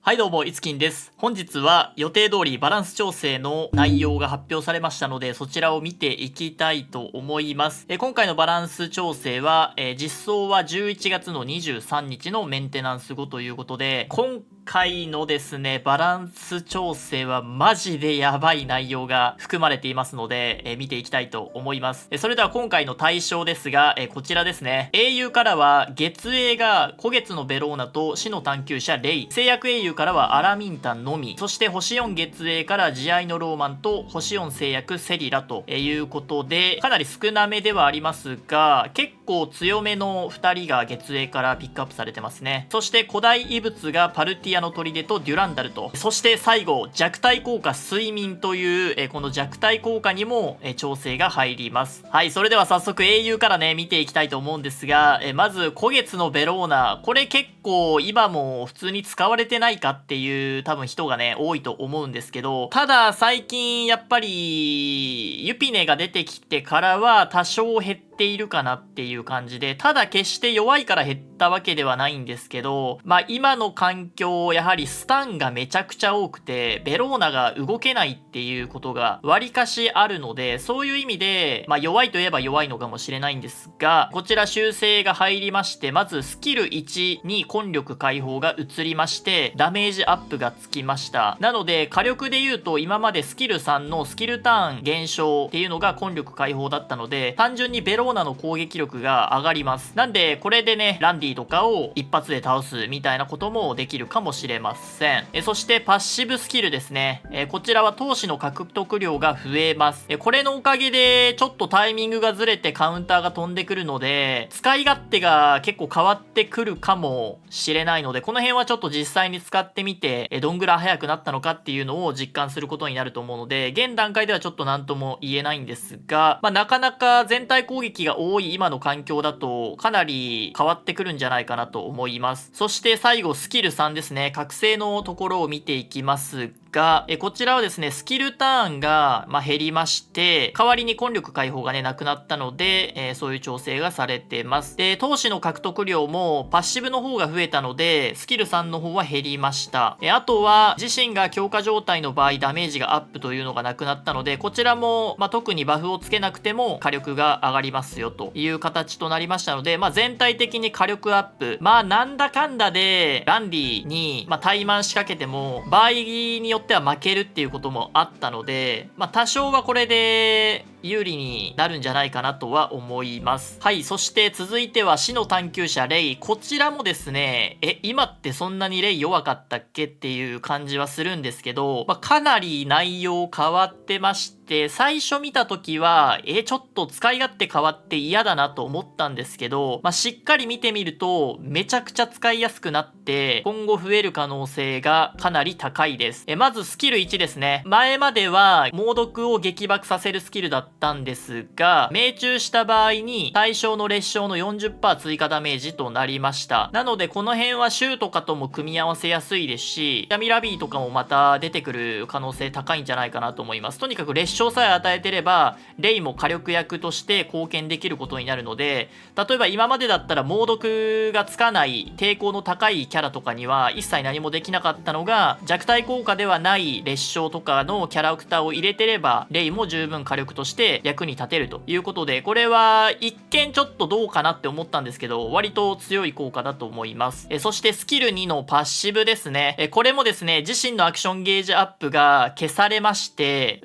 はいどうも、いつきんです。本日は予定通りバランス調整の内容が発表されましたので、そちらを見ていきたいと思います。今回のバランス調整は、実装は11月の23日のメンテナンス後ということで、今回のですね、バランス調整はマジでやばい内容が含まれていますので、見ていきたいと思います。それでは今回の対象ですが、こちらですね。英雄からは月英が古月のベローナと死の探求者レイ。製薬英雄からはアラミンタンのみ。そして星4月英から慈愛のローマンと星4製薬セリラということで、かなり少なめではありますが、結構強めの2人が月英からピックアップされてますね。そして古代遺物がパルティアの砦とデュランダルと、そして最後弱体効果睡眠という、この弱体効果にも、調整が入ります。はい、それでは早速英雄からね見ていきたいと思うんですが、まず古月のベローナ、これ結構今も普通に使われてないかっていう多分人がね多いと思うんですけど、ただ最近やっぱりユピネが出てきてからは多少減っているかなっていう感じで、ただ決して弱いから減ったわけではないんですけど、今の環境やはりスタンがめちゃくちゃ多くてベローナが動けないっていうことが割かしあるので、そういう意味で弱いといえば弱いのかもしれないんですが、こちら修正が入りまして、まずスキル1に根力解放が移りましてダメージアップがつきました。なので火力で言うと今までスキル3のスキルターン減少っていうのが根力解放だったので、単純にベローナの攻撃力が上がります。なんでこれでねランディとかを一発で倒すみたいなこともできるかもしれません。そしてパッシブスキルですね。こちらは投資の獲得量が増えます。これのおかげでちょっとタイミングがずれてカウンターが飛んでくるので、使い勝手が結構変わってくるかもしれないので、この辺はちょっと実際に使ってみてどんぐらい速くなったのかっていうのを実感することになると思うので、現段階ではちょっと何とも言えないんですが、なかなか全体攻撃が多い今の環境だとかなり変わってくるんじゃないかなと思います。そして最後スキル3ですね。覚醒のところを見ていきますが、こちらはですねスキルターンが減りまして、代わりに根力解放がねなくなったので、そういう調整がされてます。で、投資の獲得量もパッシブの方が増えたのでスキル3の方は減りました。あとは自身が強化状態の場合ダメージがアップというのがなくなったので、こちらも特にバフをつけなくても火力が上がりますよという形となりましたので、全体的に火力アップ、なんだかんだでランディに怠慢仕掛けても場合によっては負けるっていうこともあったので、多少はこれで有利になるんじゃないかなとは思います。はい、そして続いては死の探求者レイ。こちらもですね、今ってそんなにレイ弱かったっけっていう感じはするんですけど、かなり内容変わってまして、最初見た時はちょっと使い勝手変わって嫌だなと思ったんですけど、しっかり見てみるとめちゃくちゃ使いやすくなって今後増える可能性がかなり高いです。まずスキル1ですね。前までは猛毒を撃爆させるスキルだったんですが、命中した場合に対象の裂傷の 40% 追加ダメージとなりました。なのでこの辺はシューとかとも組み合わせやすいですし、ヤミラビーとかもまた出てくる可能性高いんじゃないかなと思います。とにかく裂傷さえ与えてればレイも火力役として貢献できることになるので、例えば今までだったら猛毒がつかない抵抗の高いキャラとかには一切何もできなかったのが、弱体効果ではない裂傷とかのキャラクターを入れてればレイも十分火力として役に立てるということで、これは一見ちょっとどうかなって思ったんですけど、割と強い効果だと思います。そしてスキル2のパッシブですね。これもですね、自身のアクションゲージアップが消されまして、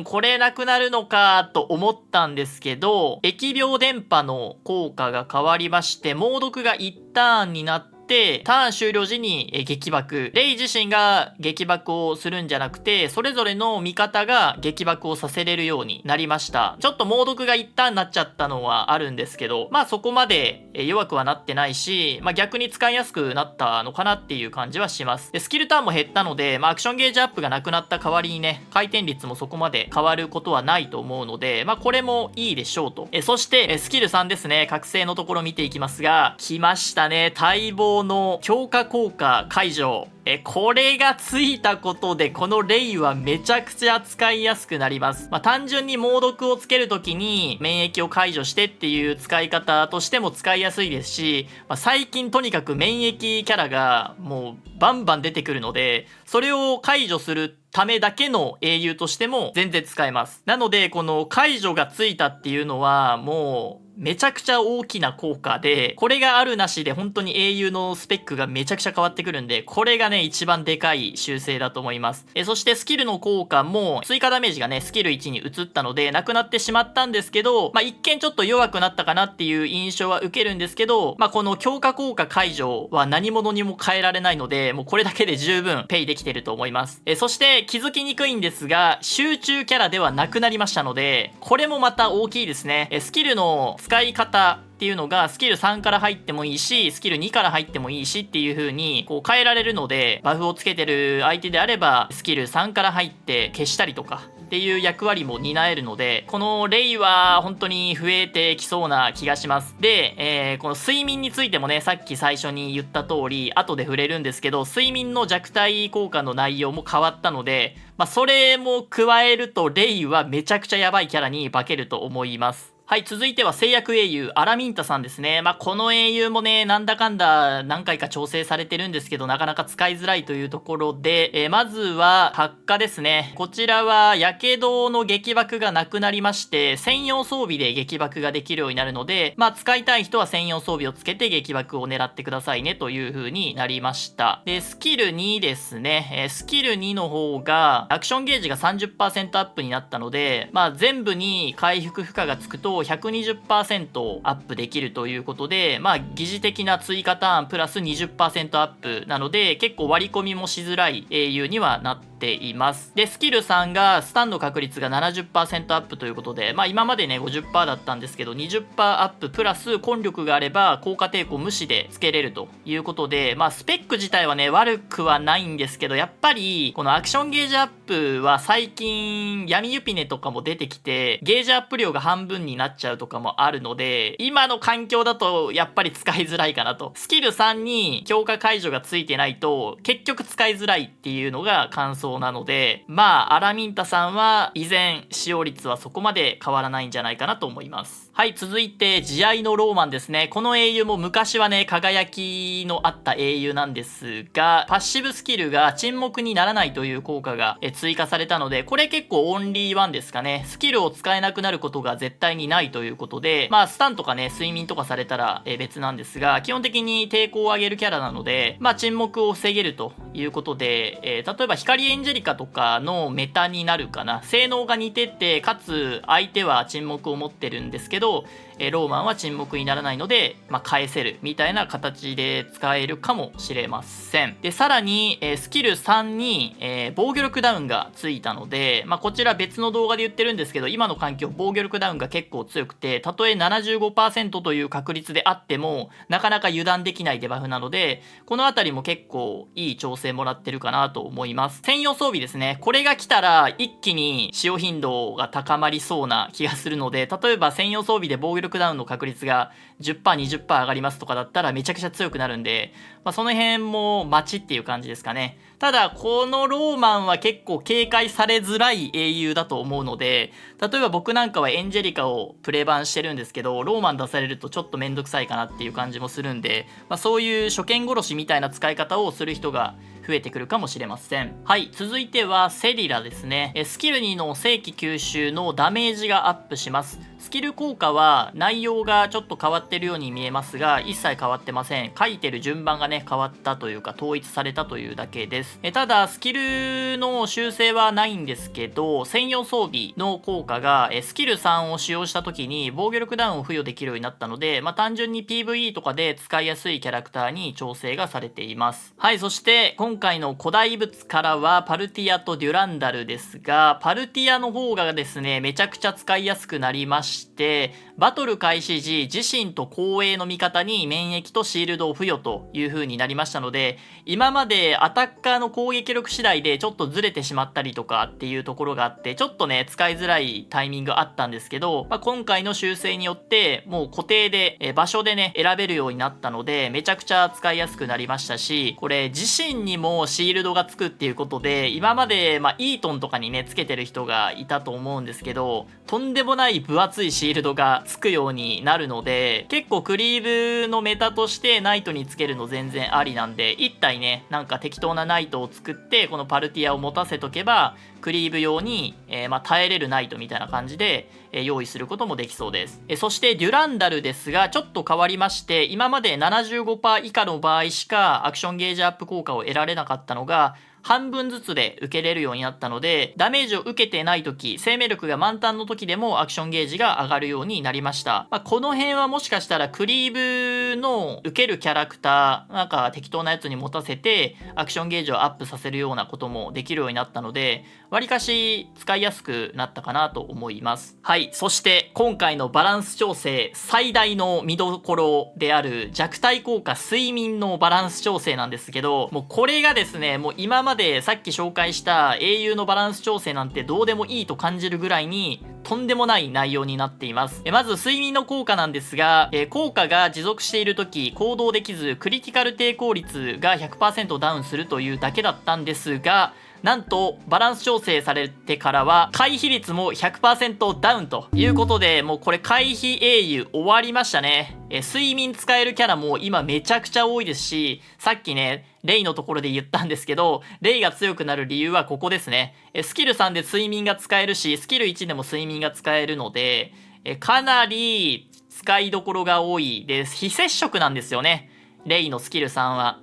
これなくなるのかと思ったんですけど、疫病電波の効果が変わりまして、猛毒が1ターンになってターン終了時に撃爆、レイ自身が撃爆をするんじゃなくてそれぞれの味方が撃爆をさせれるようになりました。ちょっと猛毒が一旦になっちゃったのはあるんですけど、そこまで弱くはなってないし、逆に使いやすくなったのかなっていう感じはします。でスキルターンも減ったので、アクションゲージアップがなくなった代わりにね、回転率もそこまで変わることはないと思うので、これもいいでしょうと。そしてスキル3ですね、覚醒のところ見ていきますが、来ましたね、待望堂の強化効果解除。これがついたことで、このレイはめちゃくちゃ使いやすくなります。単純に猛毒をつけるときに免疫を解除してっていう使い方としても使いやすいですし、最近とにかく免疫キャラがもうバンバン出てくるので、それを解除するためだけの英雄としても全然使えます。なので、この解除がついたっていうのはもうめちゃくちゃ大きな効果で、これがあるなしで本当に英雄のスペックがめちゃくちゃ変わってくるんで、これがね、一番でかい修正だと思います。そしてスキルの効果も追加ダメージがね、スキル1に移ったので、なくなってしまったんですけど、一見ちょっと弱くなったかなっていう印象は受けるんですけど、この強化効果解除は何者にも変えられないので、もうこれだけで十分ペイできてると思います。そして気づきにくいんですが、集中キャラではなくなりましたので、これもまた大きいですね。スキルの使い方っていうのがスキル3から入ってもいいし、スキル2から入ってもいいしっていう風にこう変えられるので、バフをつけてる相手であればスキル3から入って消したりとかっていう役割も担えるので、このレイは本当に増えてきそうな気がします。で、この睡眠についてもね、さっき最初に言った通り後で触れるんですけど、睡眠の弱体効果の内容も変わったので、それも加えるとレイはめちゃくちゃやばいキャラに化けると思います。はい、続いては制約英雄、アラミンタさんですね。この英雄もね、なんだかんだ何回か調整されてるんですけど、なかなか使いづらいというところで、まずは、発火ですね。こちらは、やけどの撃爆がなくなりまして、専用装備で撃爆ができるようになるので、使いたい人は専用装備をつけて撃爆を狙ってくださいね、という風になりました。で、スキル2ですね。スキル2の方が、アクションゲージが 30% アップになったので、全部に回復負荷がつくと、120% アップできるということで、疑似的な追加ターンプラス 20% アップなので、結構割り込みもしづらい英雄にはなっています。で、スキル3がスタンの確率が 70% アップということで、今までね 50% だったんですけど 20% アッププラス根力があれば効果抵抗無視でつけれるということで、スペック自体はね悪くはないんですけど、やっぱりこのアクションゲージアップは最近闇ユピネとかも出てきてゲージアップ量が半分になっちゃうとかもあるので、今の環境だとやっぱり使いづらいかなと。スキル3に強化解除がついてないと結局使いづらいっていうのが感想なので、アラミンタさんは依然使用率はそこまで変わらないんじゃないかなと思います。はい、続いて慈愛のローマンですね。この英雄も昔はね輝きのあった英雄なんですが、パッシブスキルが沈黙にならないという効果が追加されたので、これ結構オンリーワンですかね。スキルを使えなくなることが絶対にないということで、スタンとかね睡眠とかされたら別なんですが、基本的に抵抗を上げるキャラなので、沈黙を防げるということで、例えば光エンジェリカとかのメタになるかな。性能が似てて、かつ相手は沈黙を持ってるんですけど、ローマンは沈黙にならないので、返せるみたいな形で使えるかもしれません。で、さらに、スキル3に、防御力ダウンがついたので、こちら別の動画で言ってるんですけど、今の環境防御力ダウンが結構強くて、たとえ 75% という確率であってもなかなか油断できないデバフなので、このあたりも結構いい調整もらってるかなと思います。専用装備ですね。これが来たら一気に使用頻度が高まりそうな気がするので、例えば専用装備で防御力ダウンの確率が 10%、20% 上がりますとかだったらめちゃくちゃ強くなるんで、その辺も待ちっていう感じですかね。ただこのローマンは結構警戒されづらい英雄だと思うので、例えば僕なんかはエンジェリカをプレバンしてるんですけど、ローマン出されるとちょっとめんどくさいかなっていう感じもするんで、そういう初見殺しみたいな使い方をする人が増えてくるかもしれません。はい、続いてはセリラですね。スキル2の正規吸収のダメージがアップします。スキル効果は内容がちょっと変わってるように見えますが、一切変わってません。書いてる順番がね変わったというか統一されたというだけです。ただスキルの修正はないんですけど、専用装備の効果がスキル3を使用した時に防御力ダウンを付与できるようになったので、単純に PVE とかで使いやすいキャラクターに調整がされています。はい、そして今回の古代物からはパルティアとデュランダルですが、パルティアの方がですねめちゃくちゃ使いやすくなりまして、バトル開始時、自身と後衛の味方に免疫とシールドを付与という風になりましたので、今までアタッカーの攻撃力次第でちょっとずれてしまったりとかっていうところがあって、ちょっとね、使いづらいタイミングあったんですけど、今回の修正によって、もう固定で、場所でね、選べるようになったので、めちゃくちゃ使いやすくなりましたし、これ自身にもシールドがつくっていうことで、今まで、イートンとかにね、つけてる人がいたと思うんですけど、とんでもない分厚いシールドがつくようになるので、結構クリーブのメタとしてナイトにつけるの全然ありなんで、1体ね、なんか適当なナイトを作って、このパルティアを持たせとけば、クリーブ用に、耐えれるナイトみたいな感じで、用意することもできそうです。そしてデュランダルですが、ちょっと変わりまして、今まで 75% 以下の場合しかアクションゲージアップ効果を得られなかったのが、半分ずつで受けれるようになったので、ダメージを受けてない時、生命力が満タンの時でもアクションゲージが上がるようになりました。この辺はもしかしたらクリーブの受けるキャラクター、なんか適当なやつに持たせて、アクションゲージをアップさせるようなこともできるようになったので、わりかし使いやすくなったかなと思います。はい。そして今回のバランス調整最大の見どころである弱体効果睡眠のバランス調整なんですけど、もうこれがですね、もう今までさっき紹介した英雄のバランス調整なんてどうでもいいと感じるぐらいにとんでもない内容になっています。まず睡眠の効果なんですが、効果が持続している時行動できずクリティカル抵抗率が 100% ダウンするというだけだったんですが、なんとバランス調整されてからは回避率も 100% ダウンということで、もうこれ回避英雄終わりましたね。睡眠使えるキャラも今めちゃくちゃ多いですし、さっきねレイのところで言ったんですけど、レイが強くなる理由はここですね。スキル3で睡眠が使えるし、スキル1でも睡眠が使えるので、かなり使いどころが多いです。非接触なんですよね、レイのスキル3は。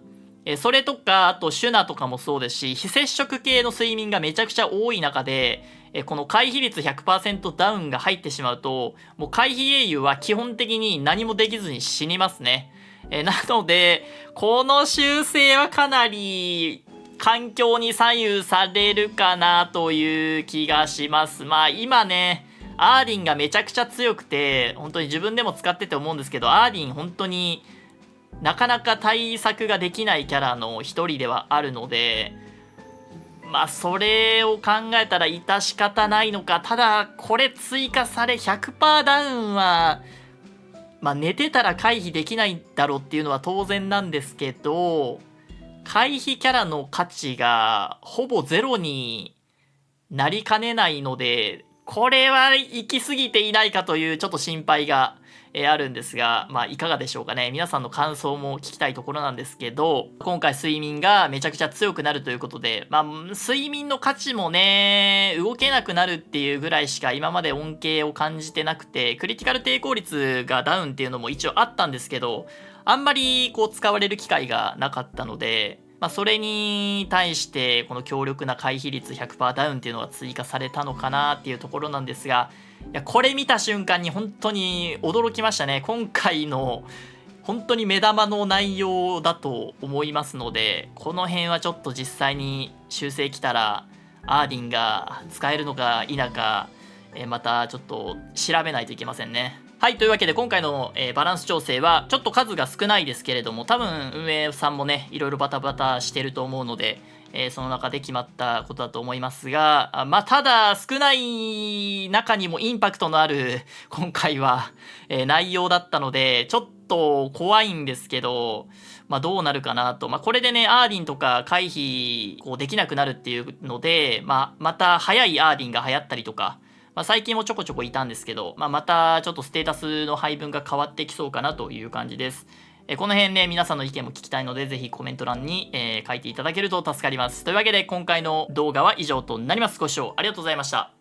それとか、あとシュナとかもそうですし、非接触系の睡眠がめちゃくちゃ多い中で、この回避率 100% ダウンが入ってしまうと、もう回避英雄は基本的に何もできずに死にますね。なので、この修正はかなり環境に左右されるかなという気がします。今ね、アーディンがめちゃくちゃ強くて、本当に自分でも使ってて思うんですけど、アーディン本当になかなか対策ができないキャラの一人ではあるので、それを考えたら致し方ないのか。ただこれ追加され 100% ダウンは寝てたら回避できないだろうっていうのは当然なんですけど、回避キャラの価値がほぼゼロになりかねないので、これは行き過ぎていないかというちょっと心配があるんですが、いかがでしょうかね。皆さんの感想も聞きたいところなんですけど、今回睡眠がめちゃくちゃ強くなるということで、睡眠の価値もね、動けなくなるっていうぐらいしか今まで恩恵を感じてなくて、クリティカル抵抗率がダウンっていうのも一応あったんですけど、あんまり使われる機会がなかったので、それに対してこの強力な回避率 100% ダウンっていうのが追加されたのかなっていうところなんですが、いやこれ見た瞬間に本当に驚きましたね。今回の本当に目玉の内容だと思いますので、この辺はちょっと実際に修正来たらアーディンが使えるのか否か、またちょっと調べないといけませんね。はい、というわけで今回の、バランス調整はちょっと数が少ないですけれども、多分運営さんもねいろいろバタバタしてると思うので、その中で決まったことだと思いますが、ただ少ない中にもインパクトのある今回は、内容だったのでちょっと怖いんですけど、どうなるかなと。これでねアーディンとか回避できなくなるっていうので、また早いアーディンが流行ったりとか、最近もちょこちょこいたんですけど、またちょっとステータスの配分が変わってきそうかなという感じです。この辺ね、皆さんの意見も聞きたいので、ぜひコメント欄に、書いていただけると助かります。というわけで、今回の動画は以上となります。ご視聴ありがとうございました。